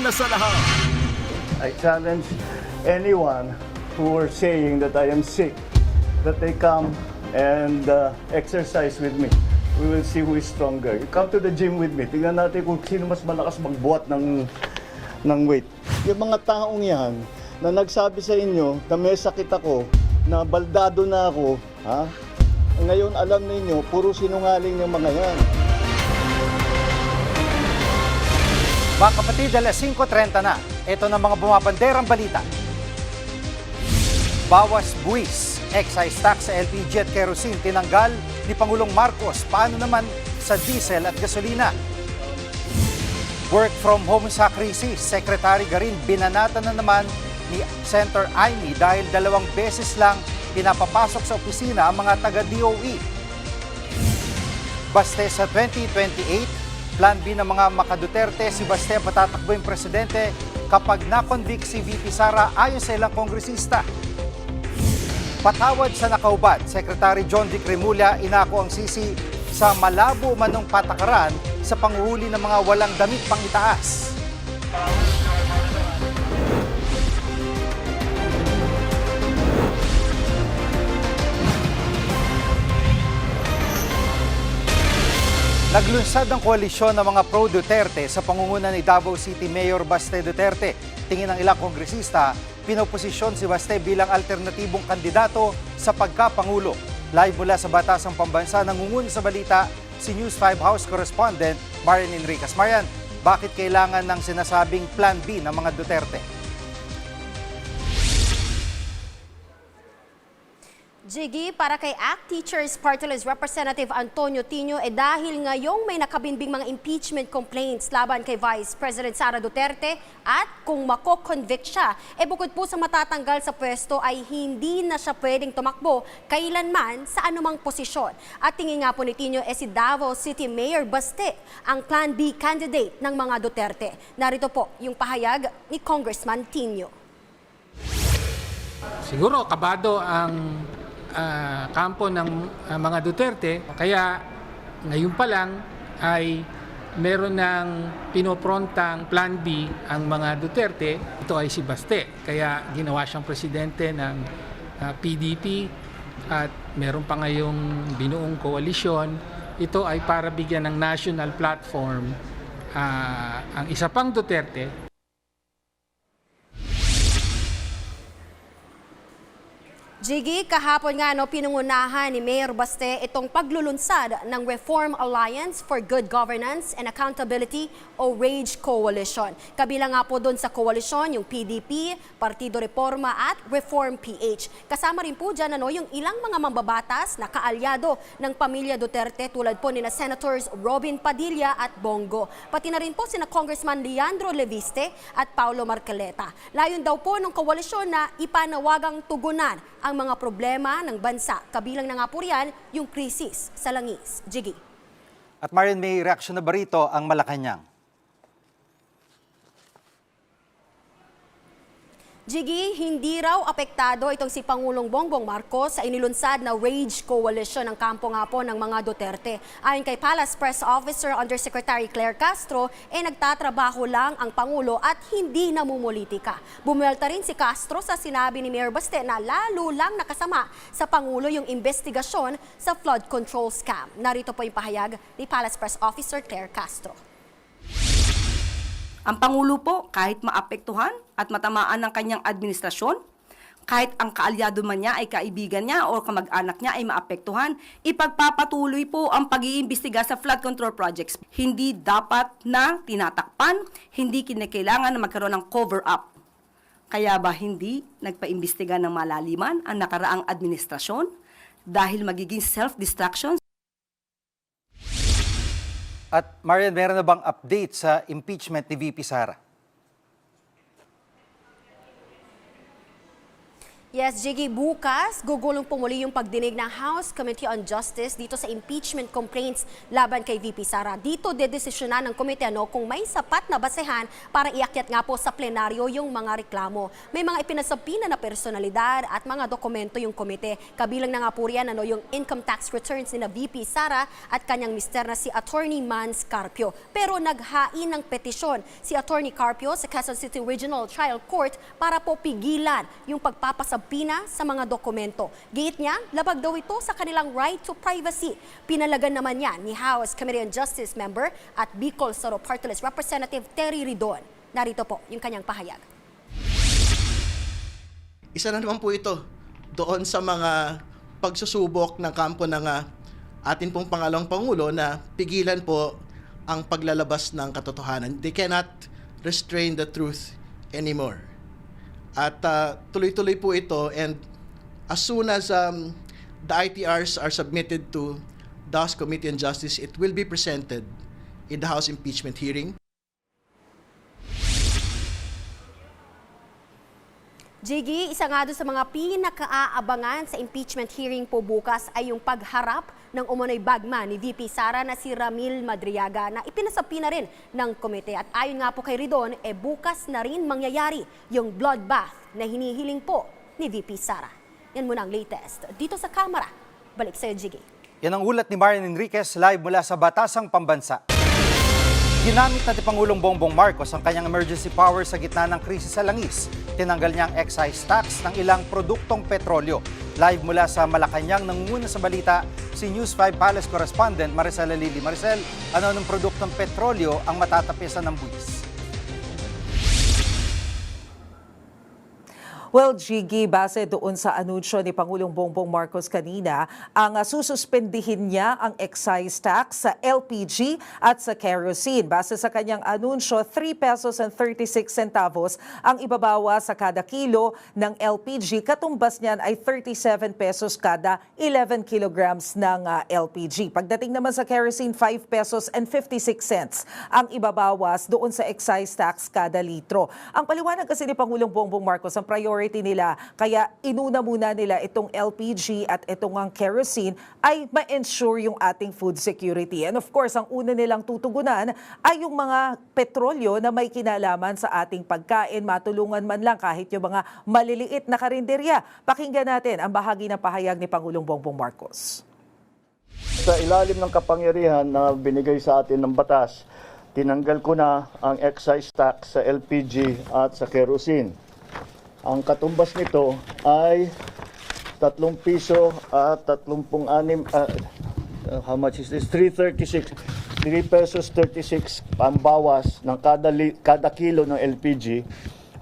una sa lahat. I challenge anyone who are saying that I am sick, that they come and exercise with me. We will see who is stronger. You come to the gym with me. Tingnan natin kung sino mas malakas magbuhat ng weight. Yung mga taong yan na nagsabi sa inyo na may sakit ako, na baldado na ako, ha? Ngayon alam ninyo, puro sinungaling yung mga yan. Mga kapatid, alas 5:30 na. Ito na mga bumabanderang balita. Bawas buwis, excise tax sa LPG at kerosene tinanggal ni Pangulong Marcos. Paano naman sa diesel at gasolina? Work from home sa krisis, Secretary Garin binanatan na naman ni Senator Amy dahil 2 beses lang pinapapasok sa opisina ang mga taga-DOE. Baste sa 2028, Plan B ng mga maka-Duterte, si Baste patatakbo yung presidente kapag na-convict si VP Sara ayon sa ilang kongresista. Patawad sa nakaubad, Secretary John Vic Remulla inako ang sisi sa malabo manong patakaran sa panguhuli ng mga walang damit pang itaas. Naglunsad ang koalisyon ng mga pro-Duterte sa pangunguna ni Davao City Mayor Baste Duterte. Tingin ng ilang kongresista, pinoposisyon si Baste bilang alternatibong kandidato sa pagkapangulo. Live mula sa Batasang Pambansa, nangungun sa balita si News 5 House Correspondent Marian Enriquez. Marian, bakit kailangan ng sinasabing Plan B ng mga Duterte? Jiggy, para kay ACT Teachers Party List Representative Antonio Tino, dahil ngayong may nakabinbing mga impeachment complaints laban kay Vice President Sara Duterte at kung mako-convict siya, bukod po sa matatanggal sa pwesto ay hindi na siya pwedeng tumakbo kailanman sa anumang posisyon. At tingin nga po ni Tino si Davao City Mayor Baste ang Plan B candidate ng mga Duterte. Narito po yung pahayag ni Congressman Tino. Siguro kabado ang kampo ng mga Duterte, kaya ngayon pa lang ay meron ng pinoprontang Plan B ang mga Duterte. Ito ay si Baste, kaya ginawa siyang presidente ng PDP at meron pa ngayong binuong koalisyon. Ito ay para bigyan ng national platform ang isa pang Duterte. Jiggy, kahapon nga pinungunahan ni Mayor Baste itong paglulunsad ng Reform Alliance for Good Governance and Accountability o RAGE Coalition. Kabilang nga po doon sa koalisyon yung PDP, Partido Reforma at Reform PH. Kasama rin po dyan yung ilang mga mambabatas na kaalyado ng pamilya Duterte tulad po ni na Senators Robin Padilla at Bongo. Pati na rin po sina Congressman Leandro Leviste at Paulo Marcoleta. Layon daw po ng koalisyon na ipanawagang tugunan ang mga problema ng bansa. Kabilang na nga po riyan yung krisis sa langis. Jiggy. At Marian, may reaksyon na ba rito ang Malacanang? Jiggy, hindi raw apektado itong si Pangulong Bongbong Marcos sa inilunsad na RAGE Coalition ng kampo nga po ng mga Duterte. Ayon kay Palace Press Officer Undersecretary Claire Castro, nagtatrabaho lang ang Pangulo at hindi namumulitika. Bumuelta rin si Castro sa sinabi ni Mayor Baste na lalo lang nakasama sa Pangulo yung investigasyon sa flood control scam. Narito po yung pahayag ni Palace Press Officer Claire Castro. Ang Pangulo po, kahit maapektuhan at matamaan ng kanyang administrasyon, kahit ang kaalyado man niya ay kaibigan niya o kamag-anak niya ay maapektuhan, ipagpapatuloy po ang pag-iimbestiga sa flood control projects. Hindi dapat na tinatakpan, hindi kinakailangan na magkaroon ng cover-up. Kaya ba hindi nagpaimbestiga ng malaliman ang nakaraang administrasyon dahil magiging self-destruction? At Marian, meron na bang update sa impeachment ni VP Sara? Yes, Jiggy, bukas gugulong po muli yung pagdinig ng House Committee on Justice dito sa impeachment complaints laban kay VP Sara. Dito dedesisyonan ng komite kung may sapat na basehan para iakyat nga po sa plenaryo yung mga reklamo. May mga ipinasapina na personalidad at mga dokumento yung komite. Kabilang na nga po riyan yung income tax returns ni na VP Sara at kanyang mister na si Attorney Mans Carpio. Pero naghain ng petisyon si Attorney Carpio sa Quezon City Regional Trial Court para po pigilan yung pagpapasapina sa mga dokumento. Giit niya, labag daw ito sa kanilang right to privacy. Pinalagan naman yan ni House Committee on Justice member at Bicol Soro Party List Representative Terry Ridon. Narito po yung kanyang pahayag. Isa na naman po ito doon sa mga pagsusubok ng kampo ng atin pong pangalawang Pangulo na pigilan po ang paglalabas ng katotohanan. They cannot restrain the truth anymore. At tuloy-tuloy po ito, and as soon as the ITRs are submitted to the House Committee on Justice, it will be presented in the House impeachment hearing. Jiggy, isa nga doon sa mga pinaka-aabangan sa impeachment hearing po bukas ay yung pagharap ng umunoy bagman ni VP Sara na si Ramil Madriaga na ipinasapi na rin ng komite. At ayon nga po kay Ridon, bukas na rin mangyayari yung bloodbath na hinihiling po ni VP Sara. Yan muna ang latest. Dito sa kamera, balik sa'yo, Jiggy. Yan ang ulat ni Marian Enriquez live mula sa Batasang Pambansa. Ginamit na ni Pangulong Bongbong Marcos ang kanyang emergency power sa gitna ng krisis sa langis. Tinanggal niya ang excise tax ng ilang produktong petrolyo. Live mula sa Malacanang, nangunguna sa balita si News 5 Palace correspondent Maricel Alili. Maricel, ano ng produktong petrolyo ang matatapisan ng buwis? Well, Jiggy, base doon sa anunsyo ni Pangulong Bongbong Marcos kanina, ang sususpendihin niya ang excise tax sa LPG at sa kerosene. Base sa kanyang anunsyo, 3 pesos and 36 centavos ang ibabawa sa kada kilo ng LPG. Katumbas niyan ay 37 pesos kada 11 kilograms ng LPG. Pagdating naman sa kerosene, 5 pesos and 56 cents ang ibabawas doon sa excise tax kada litro. Ang paliwanag kasi ni Pangulong Bongbong Marcos, ang priority nila, kaya inuna muna nila itong LPG at itong ang kerosene ay ma-ensure yung ating food security. And of course, ang una nilang tutugunan ay yung mga petrolyo na may kinalaman sa ating pagkain, matulungan man lang kahit yung mga maliliit na karinderya. Pakinggan natin ang bahagi ng pahayag ni Pangulong Bongbong Marcos. Sa ilalim ng kapangyarihan na binigay sa atin ng batas, tinanggal ko na ang excise tax sa LPG at sa kerosene. Ang katumbas nito ay 3 piso at 36, how much is this? 3.36. 3 pesos 36 ang bawas ng kada kilo ng LPG.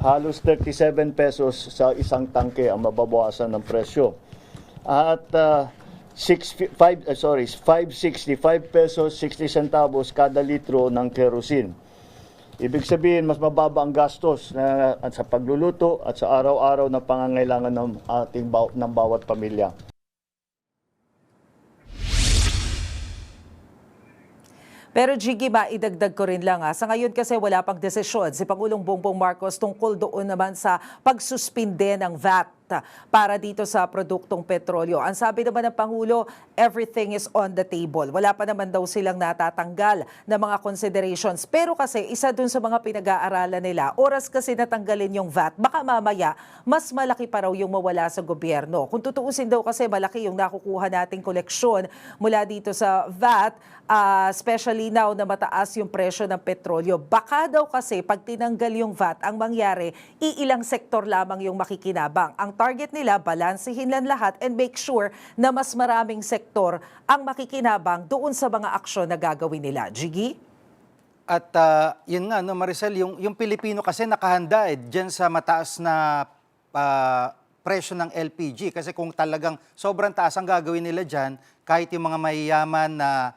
Halos 37 pesos sa isang tangke ang mababawasan ng presyo. At 565 pesos 60 centavos kada litro ng kerosene. Ibig sabihin, mas mababa ang gastos sa pagluluto at sa araw-araw na pangangailangan ng bawat pamilya. Pero Jiggy, maidagdag ko rin lang sa ngayon kasi wala pang desisyon si Pangulong Bongbong Marcos tungkol doon naman sa pagsuspinde ng VAT para dito sa produktong petrolyo. Ang sabi naman ng Pangulo, everything is on the table. Wala pa naman daw silang natatanggal na mga considerations. Pero kasi isa dun sa mga pinag-aaralan nila, oras kasi natanggalin yung VAT, baka mamaya mas malaki pa raw yung mawala sa gobyerno. Kung tutuusin daw kasi malaki yung nakukuha nating koleksyon mula dito sa VAT, especially now na mataas yung presyo ng petrolyo. Baka daw kasi pag tinanggal yung VAT, ang mangyari, iilang sektor lamang yung makikinabang. Ang target nila, balansihin lang lahat and make sure na mas maraming sektor ang makikinabang doon sa mga aksyon na gagawin nila. Jiggy? At yun nga, no, Maricel, yung Pilipino kasi nakahanda dyan sa mataas na presyo ng LPG. Kasi kung talagang sobrang taas ang gagawin nila dyan, kahit yung mga mayayaman na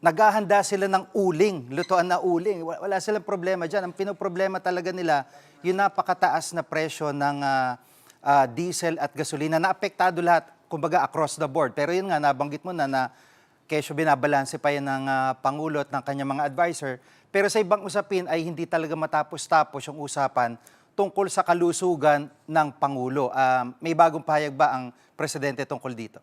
naghahanda sila ng uling, lutuan na uling. Wala silang problema dyan. Ang pinoproblema talaga nila, yung napakataas na presyo ng diesel at gasolina na apektado lahat, kumbaga across the board. Pero yun nga, nabanggit mo na kesyo binabalanse pa yan ng Pangulo at ng kanyang mga advisor. Pero sa ibang usapin ay hindi talaga matapos-tapos yung usapan tungkol sa kalusugan ng Pangulo. May bagong pahayag ba ang Presidente tungkol dito?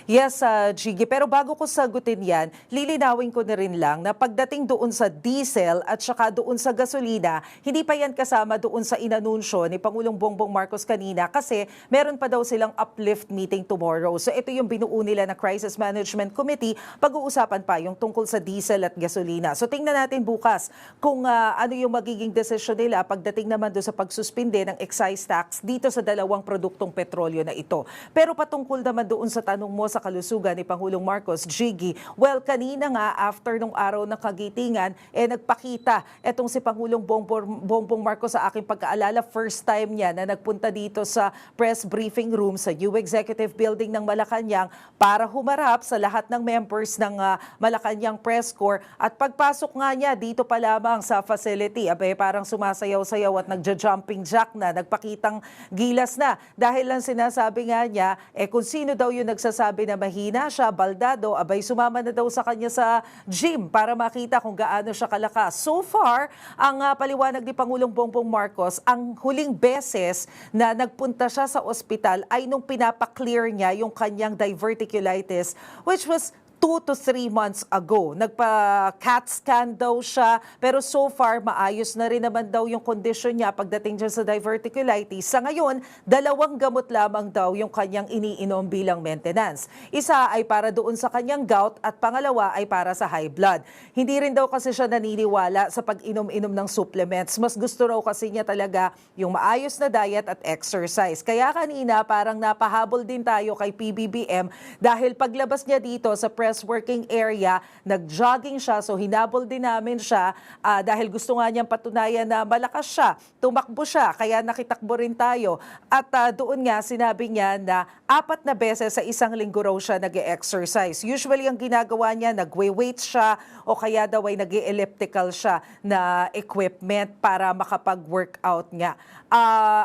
Yes, Gigi. Pero bago ko sagutin yan, lilinawin ko na rin lang na pagdating doon sa diesel at saka doon sa gasolina, hindi pa yan kasama doon sa inanunsyo ni Pangulong Bongbong Marcos kanina kasi meron pa daw silang uplift meeting tomorrow. So ito yung binuo nila na Crisis Management Committee, pag-uusapan pa yung tungkol sa diesel at gasolina. So tingnan natin bukas kung ano yung magiging desisyon nila pagdating naman doon sa pagsuspinde ng excise tax dito sa dalawang produktong petrolyo na ito. Pero patungkol naman doon sa tanong mo sa kalusugan ni Pangulong Marcos, Gigi, well, kanina nga, after nung araw ng kagitingan, nagpakita etong si Pangulong Bongbong Marcos sa aking pagkaalala, first time niya na nagpunta dito sa press briefing room sa New Executive Building ng Malacanang para humarap sa lahat ng members ng Malacanang Press Corps. At pagpasok nga niya dito pa lamang sa facility, parang sumasayaw-sayaw at nagja-jumping jack na, nagpakitang gilas na. Dahil lang sinasabi nga niya, kung sino daw yung nagsasabi na mahina siya, baldado, sumama na daw sa kanya sa gym para makita kung gaano siya kalakas. So far, ang paliwanag ni Pangulong Bongbong Marcos, ang huling beses na nagpunta siya sa ospital ay nung pinapaklear niya yung kanyang diverticulitis, which was 2 to 3 months ago. Nagpa-CAT scan daw siya, pero so far, maayos na rin naman daw yung kondisyon niya pagdating dyan sa diverticulitis. Sa ngayon, 2 gamot lamang daw yung kanyang iniinom bilang maintenance. Isa ay para doon sa kanyang gout at pangalawa ay para sa high blood. Hindi rin daw kasi siya naniniwala sa pag-inom-inom ng supplements. Mas gusto raw kasi niya talaga yung maayos na diet at exercise. Kaya kanina, parang napahabol din tayo kay PBBM dahil paglabas niya dito sa press working area, nag-jogging siya, so hinabol din namin siya dahil gusto nga niyang patunayan na malakas siya, tumakbo siya, kaya nakitakbo rin tayo. At doon nga, sinabi niya na 4 na beses sa isang linggo raw siya nag-exercise. Usually, ang ginagawa niya, nagwe-weight siya o kaya daw ay nag-elliptical siya na equipment para makapag-workout nga.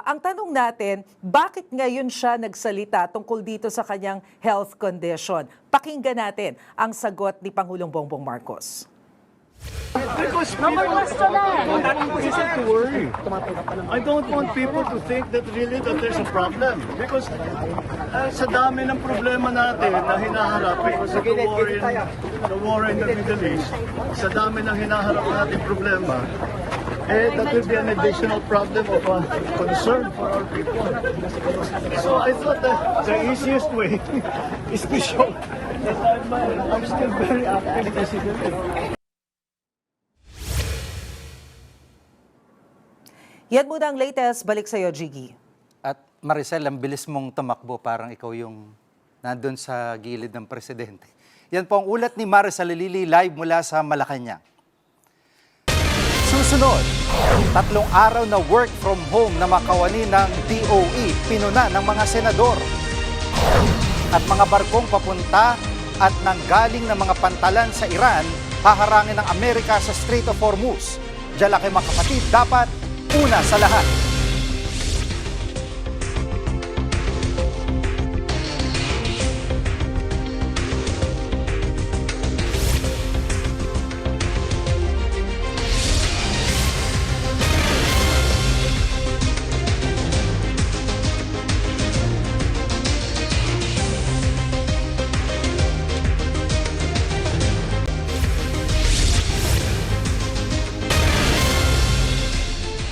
Ang tanong natin, bakit ngayon siya nagsalita tungkol dito sa kanyang health condition? Pakinggan natin ang sagot ni Pangulong Bongbong Marcos. Because people don't reason to worry. I don't want people to think that really that there's a problem. Because sa dami ng problema natin na hinaharap because of the war in the Middle East, sa dami ng hinaharap natin problema, that will be an additional problem of concern for our people. So I thought that the easiest way is to show that I'm still very active physically. Yan muna ang latest. Balik sa'yo, Gigi. At Maricel, ang bilis mong tumakbo, parang ikaw yung nandun sa gilid ng presidente. Yan po ang ulat ni Maricel Lili live mula sa Malacanang. Susunod, 3 araw na work from home na makawani ng DOE, pinuna ng mga senador. At mga barkong papunta at nanggaling ng mga pantalan sa Iran, haharangin ng Amerika sa Strait of Hormuz. Diyan lang kayo mga kapatid, dapat una sa lahat.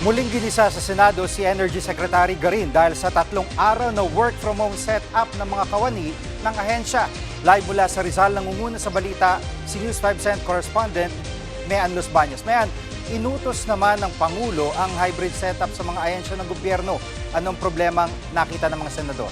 Muling ginisa sa Senado si Energy Secretary Garin dahil sa 3 araw na work from home setup ng mga kawani ng ahensya. Live mula sa Rizal, nangunguna sa balita si News 5 Cent correspondent Mean Los Baños. Mean, inutos naman ng Pangulo ang hybrid setup sa mga ahensya ng gobyerno. Anong problemang nakita ng mga senador?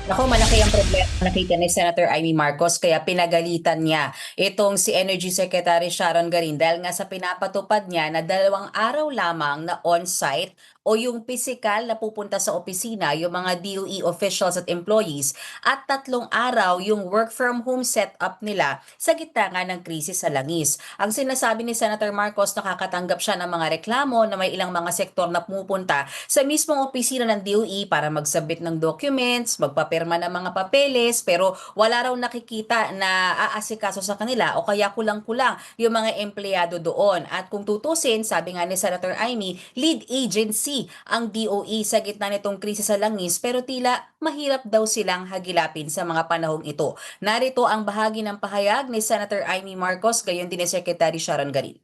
Naku, malaki ang problema nakita ni Senator Amy Marcos kaya pinagalitan niya itong si Energy Secretary Sharon Garin dahil nga sa pinapatupad niya na 2 araw lamang na on-site o yung physical na pupunta sa opisina, yung mga DOE officials at employees, at 3 araw yung work from home setup nila sa gitna nga ng krisis sa langis. Ang sinasabi ni Senator Marcos, nakakatanggap siya ng mga reklamo na may ilang mga sektor na pumupunta sa mismong opisina ng DOE para magsubmit ng documents, magpapirma ng mga papeles, pero wala raw nakikita na aasikaso sa kanila o kaya kulang-kulang yung mga empleyado doon. At kung tutusin, sabi nga ni Senator Amy, lead agency ang DOE sa gitna nitong krisis sa langis, pero tila mahirap daw silang hagilapin sa mga panahong ito. Narito ang bahagi ng pahayag ni Senator Amy Marcos, gayon din ni Secretary Sharon Garin.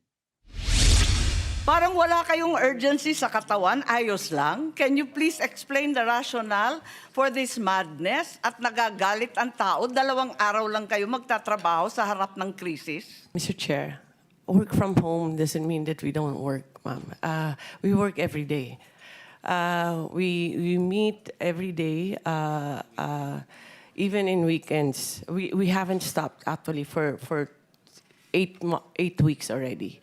Parang wala kayong urgency sa katawan, ayos lang. Can you please explain the rationale for this madness? At nagagalit ang tao, 2 araw lang kayo magtatrabaho sa harap ng krisis? Mr. Chair, work from home doesn't mean that we don't work, ma'am. We work every day. We meet every day, even in weekends. We haven't stopped actually for 8 weeks already.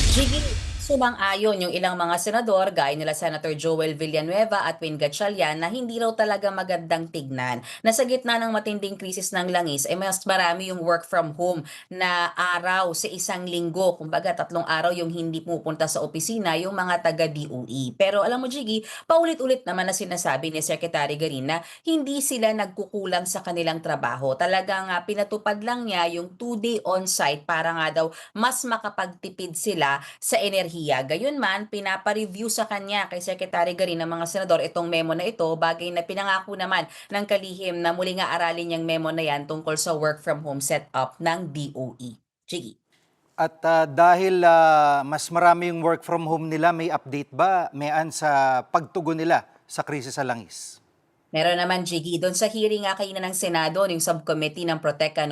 Jiggy, sumang-ayon yung ilang mga senador gaya nila Senator Joel Villanueva at Win Gatchalian na hindi raw talaga magandang tignan na sa gitna ng matinding krisis ng langis ay mas marami yung work from home na araw sa isang linggo. Kumbaga 3 araw yung hindi pupunta sa opisina yung mga taga-DOE. Pero alam mo Jiggy, paulit-ulit naman na sinasabi ni Secretary Garin na hindi sila nagkukulang sa kanilang trabaho. Talagang pinatupad lang niya yung 2-day on-site para nga daw mas makapagtipid sila sa enerhiya. Gayunman, pinapa-review sa kanya kay Secretary Garin ng mga senador itong memo na ito, bagay na pinangako naman ng kalihim na muli nga aralin niyang memo na yan tungkol sa work from home setup ng DOE. Jiggy. At dahil mas marami yung work from home nila, may update ba, Mean, sa pagtugon nila sa krisis sa langis? Meron naman, Jiggy, doon sa hearing nga kanina ng Senado, yung subcommittee ng Protect,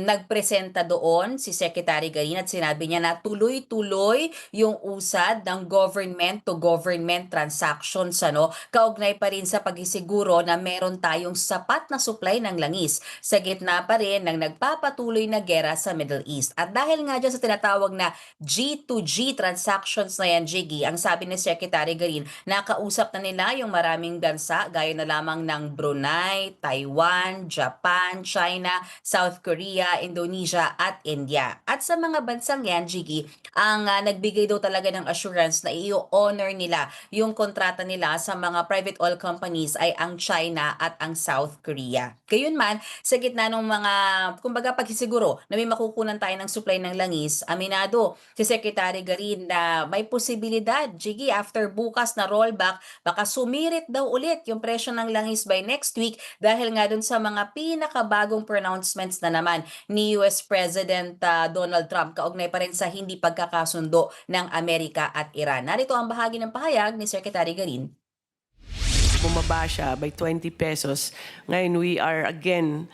nagpresenta doon si Secretary Garin at sinabi niya na tuloy-tuloy yung usad ng government-to-government transactions, kaugnay pa rin sa pagsisiguro na meron tayong sapat na supply ng langis sa gitna pa rin ng nagpapatuloy na gera sa Middle East. At dahil nga dyan sa tinatawag na G2G transactions na yan, Jiggy, ang sabi ni Secretary Garin, nakausap na nila yung maraming bansa, gaya na lamang ng Brunei, Taiwan, Japan, China, South Korea, Indonesia at India. At sa mga bansang yan, Jiggy, ang nagbigay daw talaga ng assurance na i-honor nila yung kontrata nila sa mga private oil companies ay ang China at ang South Korea. Gayunman, sa gitna ng mga, kumbaga pagsisiguro na may makukunan tayo ng supply ng langis, aminado si Secretary Garin na may posibilidad, Jiggy, after bukas na rollback, baka sumirit daw ulit yung presyo ng langis by next week dahil nga dun sa mga pinakabagong pronouncements na naman ni US President Donald Trump kaugnay pa rin sa hindi pagkakasundo ng Amerika at Iran. Narito ang bahagi ng pahayag ni Secretary Garin. Bumaba siya by 20 pesos. Ngayon, we are again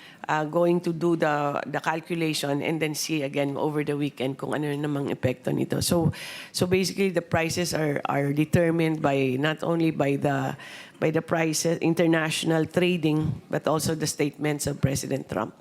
going to do the calculation and then see again over the weekend kung ano namang epekto nito. So basically, the prices are determined by not only by the prices, international trading, but also the statements of President Trump.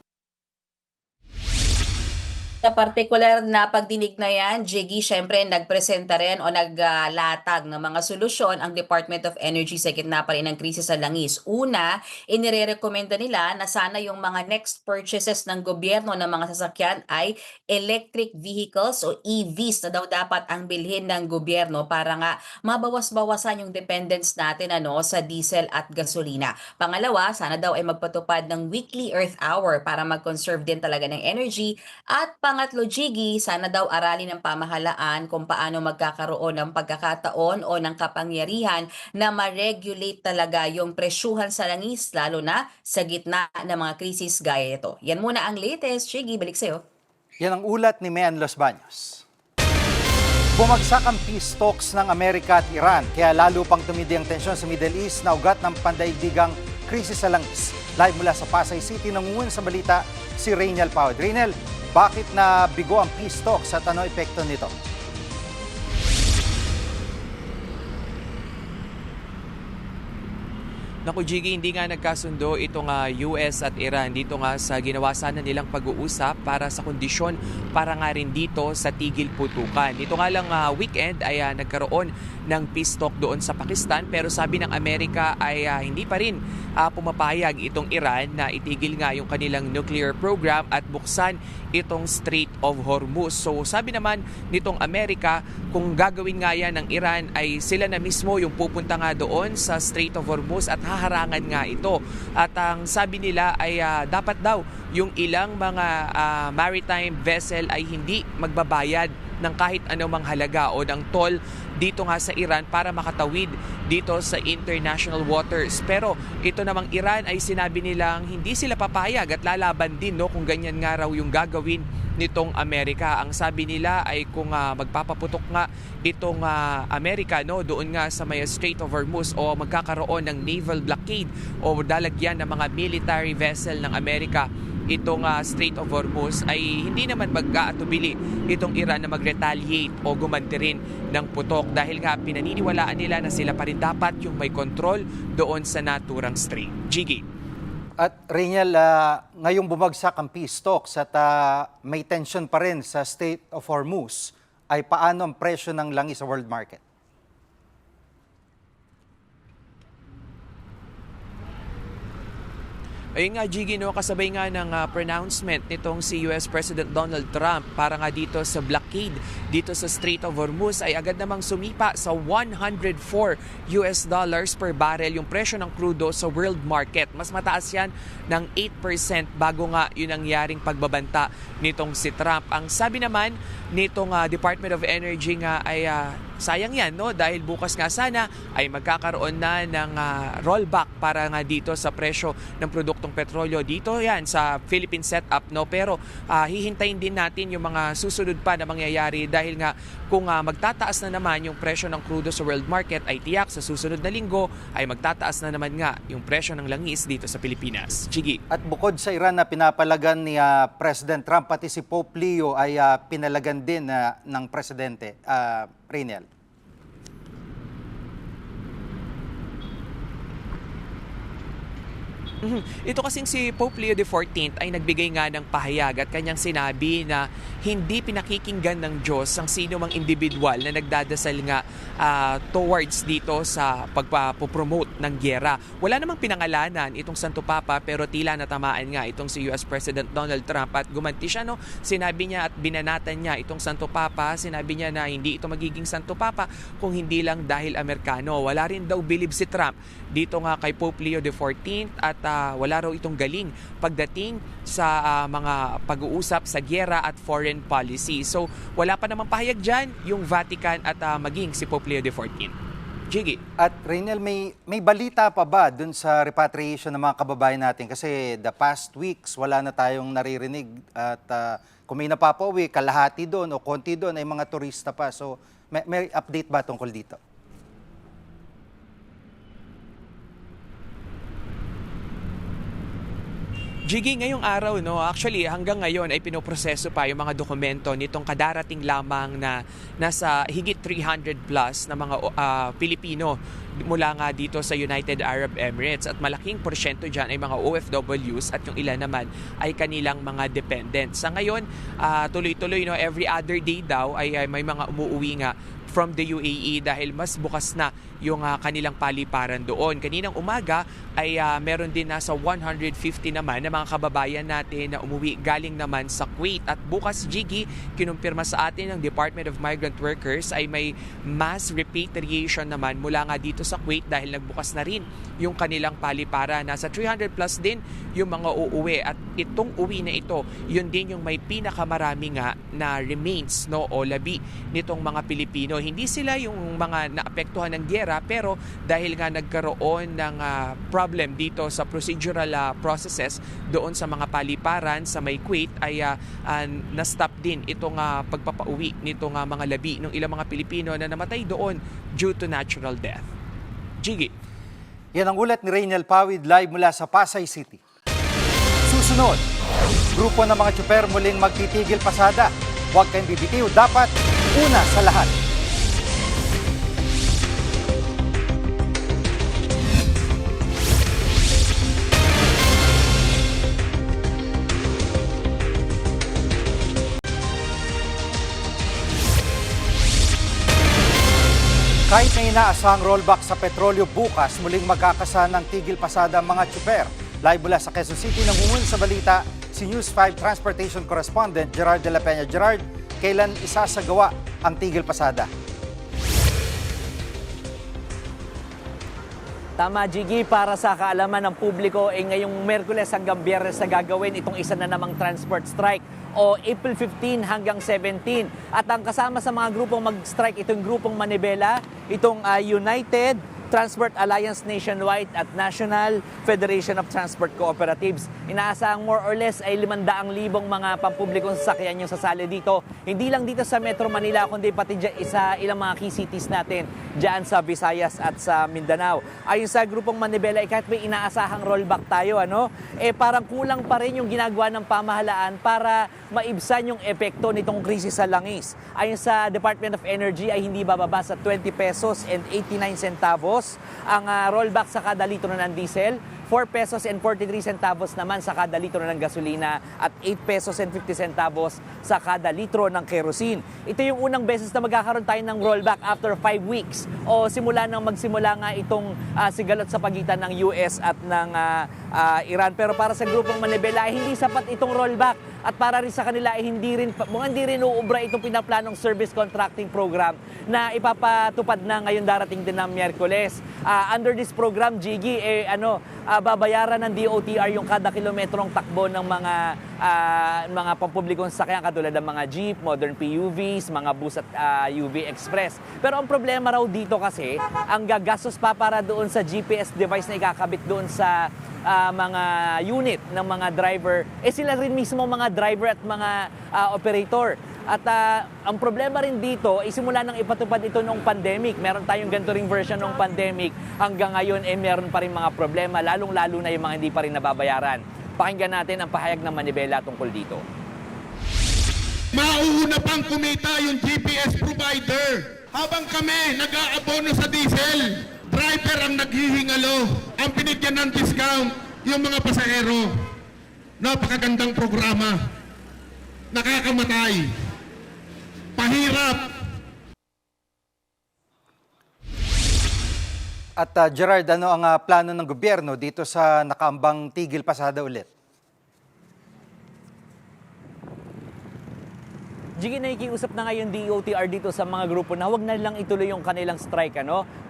Sa partikular na pagdinig na yan, Jiggy, syempre nagpresenta rin o naglatag ng mga solusyon ang Department of Energy sa gitna pa rin ng krisis sa langis. Una, inirekomenda nila na sana yung mga next purchases ng gobyerno ng mga sasakyan ay electric vehicles o EVs na daw dapat ang bilhin ng gobyerno para nga mabawas-bawasan yung dependence natin sa diesel at gasolina. Pangalawa, sana daw ay magpatupad ng weekly Earth Hour para mag-conserve din talaga ng energy. At pangatlo, Jiggy, sana daw aralin ng pamahalaan kung paano magkakaroon ng pagkakataon o ng kapangyarihan na ma-regulate talaga yung presyuhan sa langis, lalo na sa gitna ng mga krisis gaya ito. Yan muna ang latest. Jiggy, balik sa'yo. Yan ang ulat ni Mean Los Baños. Bumagsak ang peace talks ng Amerika at Iran, kaya lalo pang tumindi ang tensyon sa Middle East na ugat ng pandaigdigang krisis sa langis. Live mula sa Pasay City, nangungun sa balita si Rainiel Pawad. Rainiel, bakit na bigo ang peace talks at ano epekto nito? Naku, Jiggy, hindi nga nagkasundo itong US at Iran dito nga sa ginawa sana nilang pag-uusap para sa kondisyon para nga rin dito sa tigil putukan. Dito nga lang weekend ay nagkaroon ng peace talk doon sa Pakistan, pero sabi ng Amerika ay hindi pa rin pumapayag itong Iran na itigil nga yung kanilang nuclear program at buksan itong Strait of Hormuz. So sabi naman nitong Amerika, kung gagawin nga yan ng Iran ay sila na mismo yung pupunta nga doon sa Strait of Hormuz at haharangan nga ito. At ang sabi nila ay dapat daw yung ilang mga maritime vessel ay hindi magbabayad ng kahit anumang halaga o ng toll dito nga sa Iran para makatawid dito sa international waters. Pero ito namang Iran ay sinabi nilang hindi sila papayag at lalaban din kung ganyan nga raw yung gagawin nitong Amerika. Ang sabi nila ay kung magpapaputok nga itong Amerika doon nga sa may Strait of Hormuz o magkakaroon ng naval blockade o dalagyan ng mga military vessel ng Amerika itong Strait of Hormuz, ay hindi naman mag-aatubili itong Iran na mag-retaliate o gumanti rin ng putok dahil nga pinaniniwalaan nila na sila pa rin dapat yung may control doon sa naturang strait. Jiggy. At Reniel, ngayong bumagsak ang peace talks at may tension pa rin sa Strait of Hormuz, ay paano ang presyo ng langis sa world market? Ayun nga, Jiggy, kasabay nga ng pronouncement nitong si US President Donald Trump para nga dito sa blockade dito sa Strait of Hormuz ay agad namang sumipa sa $104 per barrel yung presyo ng crudo sa world market. Mas mataas yan ng 8% bago nga yun ang yaring pagbabanta nitong si Trump. Ang sabi naman nitong Department of Energy nga ay sayang yan, dahil bukas nga sana ay magkakaroon na ng rollback para nga dito sa presyo ng produktong petrolyo dito yan sa Philippine setup, pero hihintayin din natin yung mga susunod pa na mangyayari dahil nga kung magtataas na naman yung presyo ng crudo sa world market ay tiyak sa susunod na linggo ay magtataas na naman nga yung presyo ng langis dito sa Pilipinas. Jiggy. At bukod sa Iran na pinapalagan ni President Trump, pati si Pope Leo ay pinalagan din ng Presidente. Reniel. Ito kasing si Pope Leo XIV ay nagbigay nga ng pahayag at kanyang sinabi na hindi pinakikinggan ng Diyos ang sino mang individual na nagdadasal nga towards dito sa pagpapromote ng gyera. Wala namang pinangalanan itong Santo Papa pero tila natamaan nga itong si US President Donald Trump at gumanti siya. Sinabi niya at binanatan niya itong Santo Papa. Sinabi niya na hindi ito magiging Santo Papa kung hindi lang dahil Amerikano. Wala rin daw bilib si Trump dito nga kay Pope Leo XIV at wala raw itong galing pagdating sa mga pag-uusap sa gyera at foreign policy. So wala pa namang pahayag dyan yung Vatican at maging si Pope Leo XIV. Jiggy. At Reniel, may balita pa ba dun sa repatriation ng mga kababayan natin? Kasi the past weeks, wala na tayong naririnig. At kung may napapauwi, kalahati doon o konti doon ay mga turista pa. So may update ba tungkol dito? Jiggy, ngayong araw, actually hanggang ngayon ay pinoproseso pa yung mga dokumento nitong kadarating lamang na nasa higit 300 plus na mga Pilipino mula nga dito sa United Arab Emirates at malaking porsyento dyan ay mga OFWs at yung ilan naman ay kanilang mga dependents. Sa ngayon, tuloy-tuloy, every other day daw ay may mga umuuwi nga from the UAE dahil mas bukas na yung kanilang paliparan doon. Kaninang umaga ay meron din nasa 150 naman na mga kababayan natin na umuwi galing naman sa Kuwait. At bukas, Jiggy, kinumpirma sa atin ng Department of Migrant Workers ay may mass repatriation naman mula nga dito sa Kuwait dahil nagbukas na rin yung kanilang paliparan. Nasa 300 plus din yung mga uuwi at itong uwi na ito, yun din yung may pinakamarami nga na remains o labi nitong mga Pilipino. Hindi sila yung mga naapektuhan ng gyera pero dahil nga nagkaroon ng problem dito sa procedural processes doon sa mga paliparan sa may Kuwait ay na-stop din itong pagpapauwi nitong mga labi ng ilang mga Pilipino na namatay doon due to natural death. Jiggy. Yan ang ulat ni Reniel Pawid live mula sa Pasay City. Susunod, grupo ng mga tsuper muling magtitigil pasada. Huwag kayong bibitiw, dapat una sa lahat. Kahit na inaasahang rollback sa petrolyo bukas, muling magkakasa ng tigil pasada ang mga tsuper. Live mula sa Quezon City, nangungun sa balita si News 5 Transportation Correspondent Gerard de la Peña. Gerard, kailan isasagawa ang tigil pasada? Tama, Jiggy, para sa kaalaman ng publiko, ngayong Merkules hanggang Biyernes na gagawin itong isa na namang transport strike o April 15 hanggang 17. At ang kasama sa mga grupong mag-strike, itong grupong Manibela, itong United Transport Alliance Nationwide at National Federation of Transport Cooperatives. Inaasahang more or less ay 500,000 mga pampublikong sasakyan yung sasali dito. Hindi lang dito sa Metro Manila, kundi pati sa ilang mga key cities natin dyan sa Visayas at sa Mindanao. Ayon sa grupong Manibela, kahit may inaasahang rollback tayo, parang kulang pa rin yung ginagawa ng pamahalaan para maibsan yung epekto nitong krisis sa langis. Ayon sa Department of Energy ay hindi bababa sa 20 pesos and 89 centavos ang rollback sa kada litro ng diesel, 4 pesos and 43 centavos naman sa kada litro ng gasolina at 8 pesos and 50 centavos sa kada litro ng kerosene. Ito yung unang beses na magkakaroon tayo ng rollback after 5 weeks o simula nang magsimula nga itong sigalot sa pagitan ng US at ng Iran. Pero para sa grupong Manibela, hindi sapat itong rollback at para rin sa kanila hindi rin uubra itong pinaplanong service contracting program na ipapatupad na ngayon darating din ng Miyerkules. Under this program, Jiggy, babayaran ng DOTR yung kada kilometrong takbo ng mga pampublikong sasakyan katulad ng mga jeep, modern PUVs, mga bus at UV Express. Pero ang problema raw dito kasi, ang gagastos pa para doon sa GPS device na ikakabit doon sa mga unit ng mga driver, sila rin mismo mga driver at mga operator. At ang problema rin dito, simula nang ipatupad ito noong pandemic. Meron tayong ganito ring version noong pandemic. Hanggang ngayon, meron pa rin mga problema, lalong-lalo na yung mga hindi pa rin nababayaran. Pakinggan natin ang pahayag ng Manibela tungkol dito. Mauuna pang kumita yung GPS provider. Habang kami nag-aabono sa diesel, driver ang naghihingalo. Ang binigyan ng discount, yung mga pasahero. Napakagandang programa. Nakakamatay. Pahirap. At Gerard, ano ang plano ng gobyerno dito sa nakaambang tigil pasada ulit? Jiggy, nakikiusap na ngayon DOTR dito sa mga grupo na huwag na lang ituloy yung kanilang strike.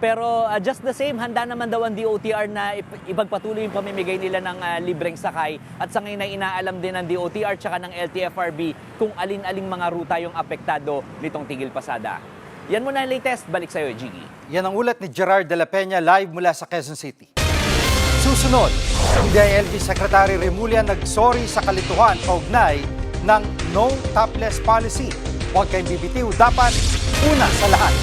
Pero just the same, handa naman daw ang DOTR na ipagpatuloy yung pamimigay nila ng libreng sakay. At sa ngayon ay inaalam din ng DOTR tsaka ng LTFRB kung alin-aling mga ruta yung apektado nitong tigil pasada. Yan muna ang latest. Balik sa'yo, Jiggy. Yan ang ulat ni Gerard de la Peña live mula sa Quezon City. Susunod, si DILG Secretary Remulla nagsorry sa kalituhan kaugnay ng no topless policy. Huwag kayong bibitiw, dapat una sa lahat.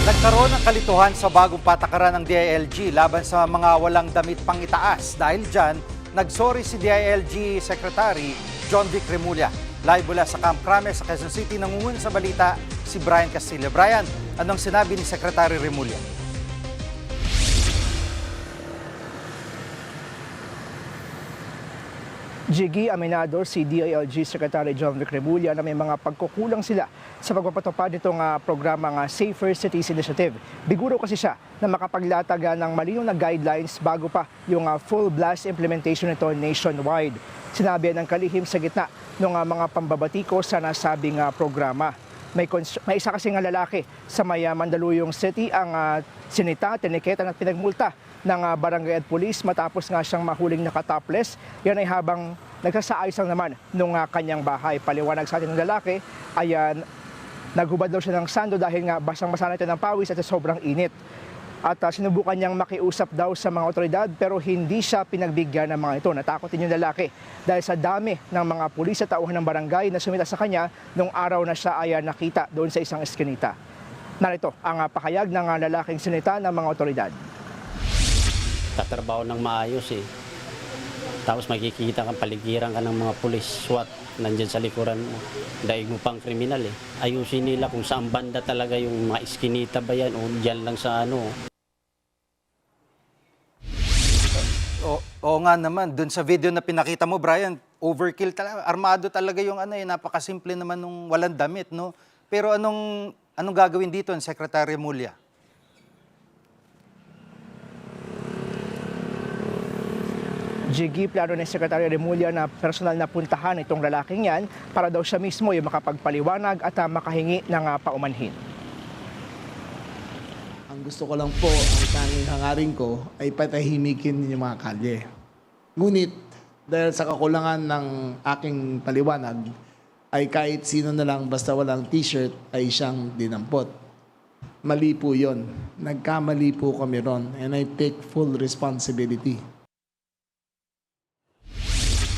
Nagkaroon ng kalituhan sa bagong patakaran ng DILG laban sa mga walang damit pang itaas. Dahil dyan, nagsorry si DILG Secretary John Vic Remulla. Live mula sa Camp Crame sa Quezon City, nangungun sa balita si Brian Castillo. Brian, anong sinabi ni Secretary Remulla? Jiggy, aminado si DILG Secretary John Vic Remulla na may mga pagkukulang sila sa pagpapatupad nitong programang Safer Cities Initiative. Biguro kasi siya na makapaglatag ng malinaw na guidelines bago pa yung full blast implementation nito nationwide. Sinabi ng kalihim sa gitna ng mga pambabatiko sa nasabing programa. May isa kasing lalaki sa may Mandaluyong City ang sinita, tiniketan at pinagmulta ng barangay at pulis matapos nga siyang mahuling nakatopless. Yan ay habang nagsasaayos lang naman nung kanyang bahay. Paliwanag sa atin ng lalaki, ayan, naghubad daw siya ng sando dahil nga basang-basa na ito ng pawis at sobrang init. At sinubukan niyang makiusap daw sa mga otoridad pero hindi siya pinagbigyan ng mga ito. Natakot din yung lalaki dahil sa dami ng mga pulis at tauhan ng barangay na sumita sa kanya nung araw na siya ay nakita doon sa isang eskinita. Narito ang pahayag ng lalaking sinita ng mga otoridad. tatrabaho ng maayos eh. Tapos makikita kang paligiran ka ng mga pulis, SWAT, nandyan sa likuran mo. Daig mo pang kriminal eh. Ayusin nila kung saan banda talaga yung mga iskinita ba yan o dyan lang sa ano. Oo nga naman, dun sa video na pinakita mo, Brian, overkill talaga. Armado talaga yung napakasimple naman nung walang damit, no? Pero anong gagawin dito ng Secretary Mulya? Jiggy, plano ni Secretary Remulla na personal na puntahan itong lalaking yan para daw siya mismo yung makapagpaliwanag at makahingi ng paumanhin. Ang gusto ko lang po, ang tanging hangarin ko ay patahimikin yung mga kalye. Ngunit, dahil sa kakulangan ng aking paliwanag, ay kahit sino na lang basta walang t-shirt ay siyang dinampot. Mali po yun. Nagkamali po kami ron and I take full responsibility.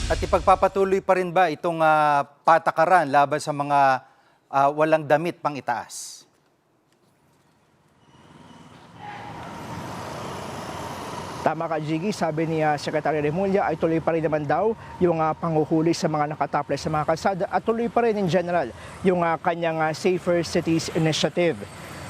At ipagpapatuloy pa rin ba itong patakaran laban sa mga walang damit pang itaas? Tama ka, Jiggy. Sabi ni Secretary Remulla ay tuloy pa rin naman daw yung panghuhuli sa mga nakataples sa mga kalsada at tuloy pa rin in general yung kanyang Safer Cities Initiative.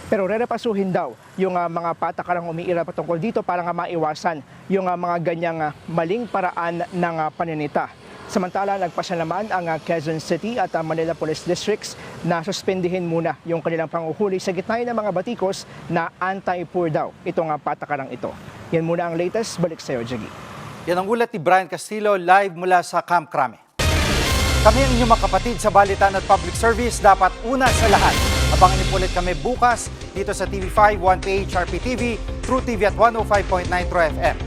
Pero rerepasuhin daw yung mga patakarang umiira patungkol dito para nga maiwasan yung mga ganyang maling paraan ng paninita. Samantala, nagpasya naman ang Quezon City at Manila Police Districts na suspendihin muna yung kanilang panguhuli sa gitna ng mga batikos na anti-poor daw itong patakarang ito. Yan muna ang latest. Balik sa iyo, Jiggy. Yan ang ulat ni Brian Castillo live mula sa Camp Crame. Kami ang inyong mga kapatid sa Balitan at Public Service. Dapat una sa lahat. Abangan niyo ulit kami bukas dito sa TV5, 1PH, RPTV, True TV at 105.9 True FM.